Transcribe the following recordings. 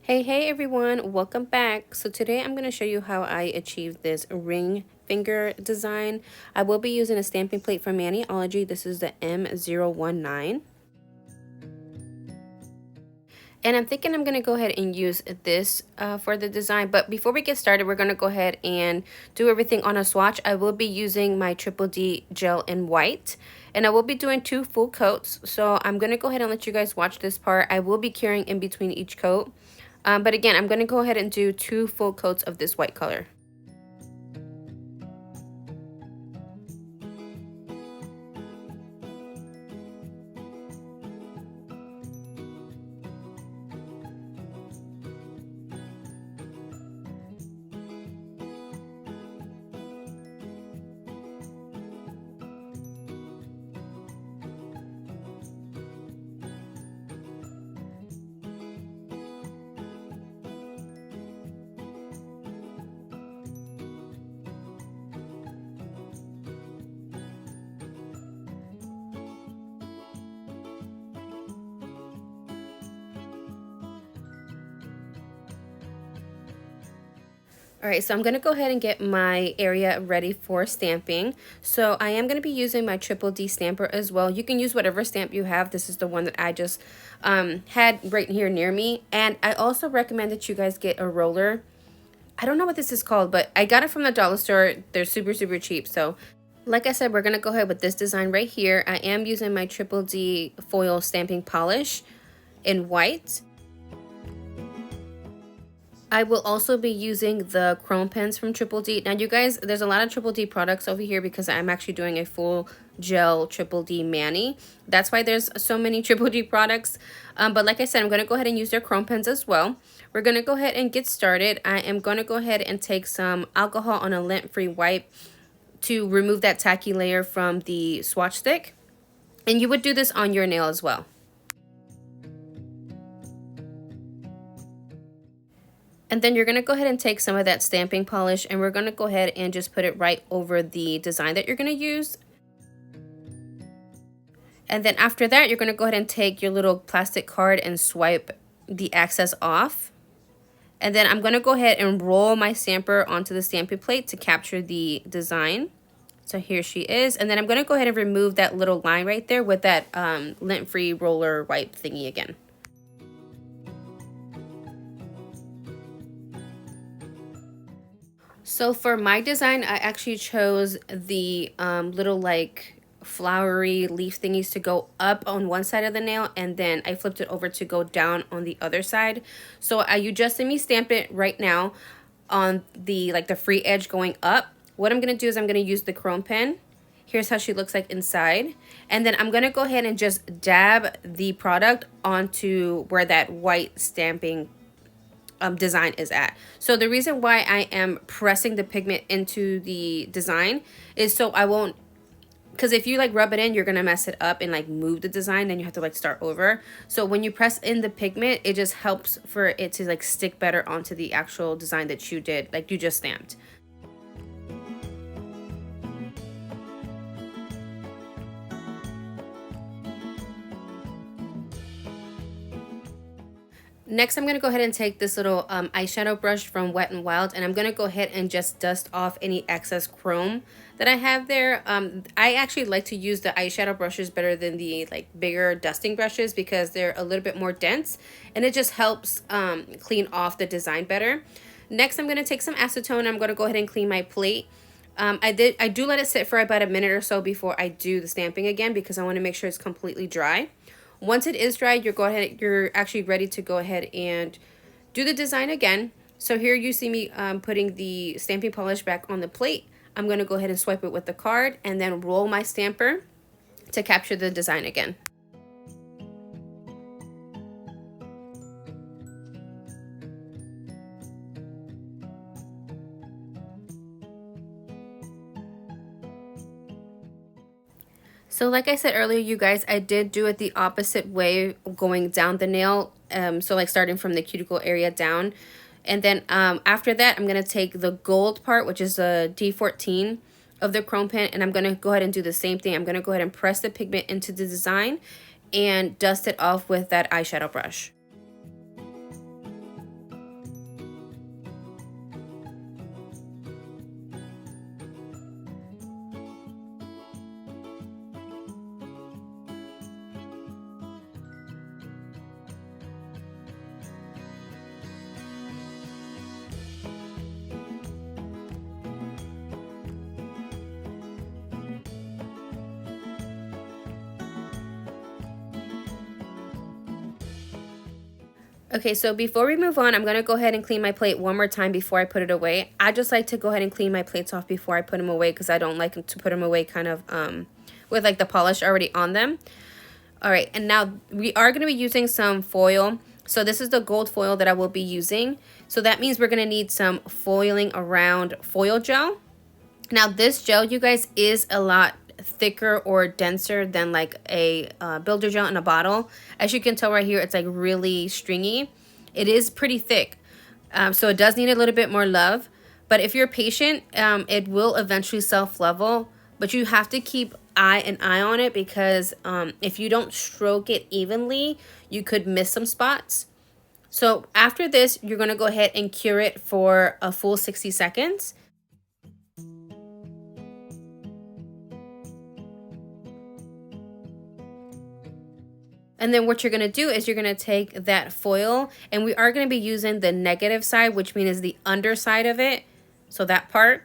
Hey everyone, welcome back. So today I'm going to show you how I achieved this ring finger design. I will be using a stamping plate from Maniology. This is the M019. And I'm thinking I'm going to go ahead and use this for the design. But before we get started, we're going to go ahead and do everything on a swatch. I will be using my Triple D gel in white. And I will be doing 2 full coats. So I'm going to go ahead and let you guys watch this part. I will be carrying in between each coat. But again, I'm going to go ahead and do 2 full coats of this white color. All right, so I'm going to go ahead and get my area ready for stamping. So I am going to be using my Triple D stamper as well. You can use whatever stamp you have. This is the one that I just had right here near me. And I also recommend that you guys get a roller. I don't know what this is called, but I got it from the dollar store. They're super cheap. So like I said, we're going to go ahead with this design right here. I am using my Triple D foil stamping polish in white. I will also be using the chrome pens from Triple D. Now, you guys, there's a lot of Triple D products over here because I'm actually doing a full gel Triple D mani. That's why there's so many Triple D products. But like I said, I'm going to go ahead and use their chrome pens as well. We're going to go ahead and get started. I am going to go ahead and take some alcohol on a lint-free wipe to remove that tacky layer from the swatch stick. And you would do this on your nail as well. And then you're going to go ahead and take some of that stamping polish and we're going to go ahead and just put it right over the design that you're going to use. And then after that, you're going to go ahead and take your little plastic card and swipe the excess off. And then I'm going to go ahead and roll my stamper onto the stamping plate to capture the design. So here she is. And then I'm going to go ahead and remove that little line right there with that lint-free roller wipe thingy again. So for my design, I actually chose the little like flowery leaf thingies to go up on one side of the nail, and then I flipped it over to go down on the other side. So you just see me stamp it right now on the the free edge going up. What I'm going to do is I'm going to use the chrome pen. Here's how she looks like inside. And then I'm going to go ahead and just dab the product onto where that white stamping design is at. So the reason why I am pressing the pigment into the design is so I won't, because if you rub it in, you're gonna mess it up and move the design, then you have to start over. So when you press in the pigment, it just helps for it to stick better onto the actual design that you did, you just stamped. Next, I'm going to go ahead and take this little eyeshadow brush from Wet n Wild, and I'm going to go ahead and just dust off any excess chrome that I have there. I actually like to use the eyeshadow brushes better than the bigger dusting brushes because they're a little bit more dense, and it just helps clean off the design better. Next, I'm going to take some acetone. I'm going to go ahead and clean my plate. I do let it sit for about a minute or so before I do the stamping again because I want to make sure it's completely dry. Once it is dry, you're actually ready to go ahead and do the design again. So here you see me putting the stamping polish back on the plate. I'm going to go ahead and swipe it with the card and then roll my stamper to capture the design again. So like I said earlier, you guys, I did do it the opposite way, going down the nail. So starting from the cuticle area down. And then after that, I'm going to take the gold part, which is a D14 of the chrome pen, and I'm going to go ahead and do the same thing. I'm going to go ahead and press the pigment into the design and dust it off with that eyeshadow brush. Okay, so before we move on, I'm going to go ahead and clean my plate one more time before I put it away. I just like to go ahead and clean my plates off before I put them away because I don't like to put them away kind of with like the polish already on them. All right, and now we are going to be using some foil. So this is the gold foil that I will be using. So that means we're going to need some foiling around foil gel. Now this gel, you guys, is a lot thicker or denser than like a builder gel in a bottle. As you can tell right here, it's like really stringy. It is pretty thick, so it does need a little bit more love, but if you're patient, it will eventually self-level, but you have to keep an eye on it because if you don't stroke it evenly, you could miss some spots. So after this, you're going to go ahead and cure it for a full 60 seconds. And then what you're going to do is you're going to take that foil, and we are going to be using the negative side, which means the underside of it. So that part.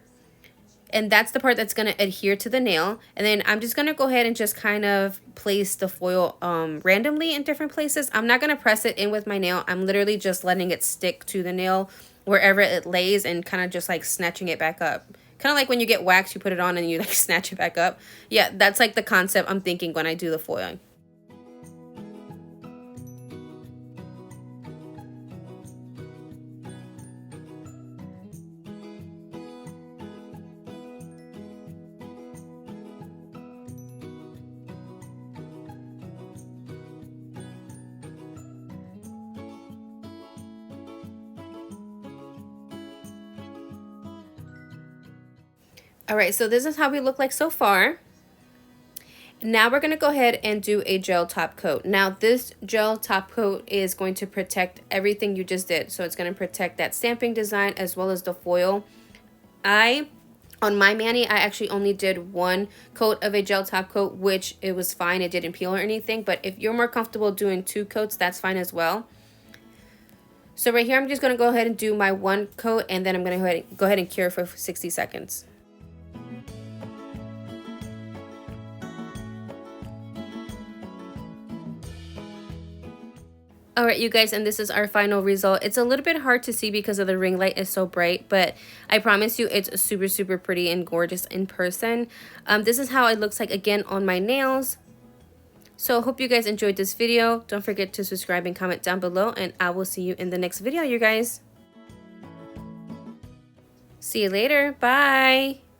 And that's the part that's going to adhere to the nail. And then I'm just going to go ahead and just kind of place the foil randomly in different places. I'm not going to press it in with my nail. I'm literally just letting it stick to the nail wherever it lays and kind of just like snatching it back up. Kind of like when you get wax, you put it on and you like snatch it back up. Yeah, that's like the concept I'm thinking when I do the foiling. All right, so this is how we look like so far. Now we're going to go ahead and do a gel top coat. Now this gel top coat is going to protect everything you just did. So it's going to protect that stamping design as well as the foil. On my mani, I actually only did one coat of a gel top coat, which it was fine. It didn't peel or anything. But if you're more comfortable doing 2 coats, that's fine as well. So right here, I'm just going to go ahead and do my 1 coat, and then I'm going to go ahead and cure for 60 seconds. All right, you guys, and this is our final result. It's a little bit hard to see because of the ring light is so bright, but I promise you it's super, super pretty and gorgeous in person. This is how it looks like again on my nails. So I hope you guys enjoyed this video. Don't forget to subscribe and comment down below, and I will see you in the next video, you guys. See you later. Bye.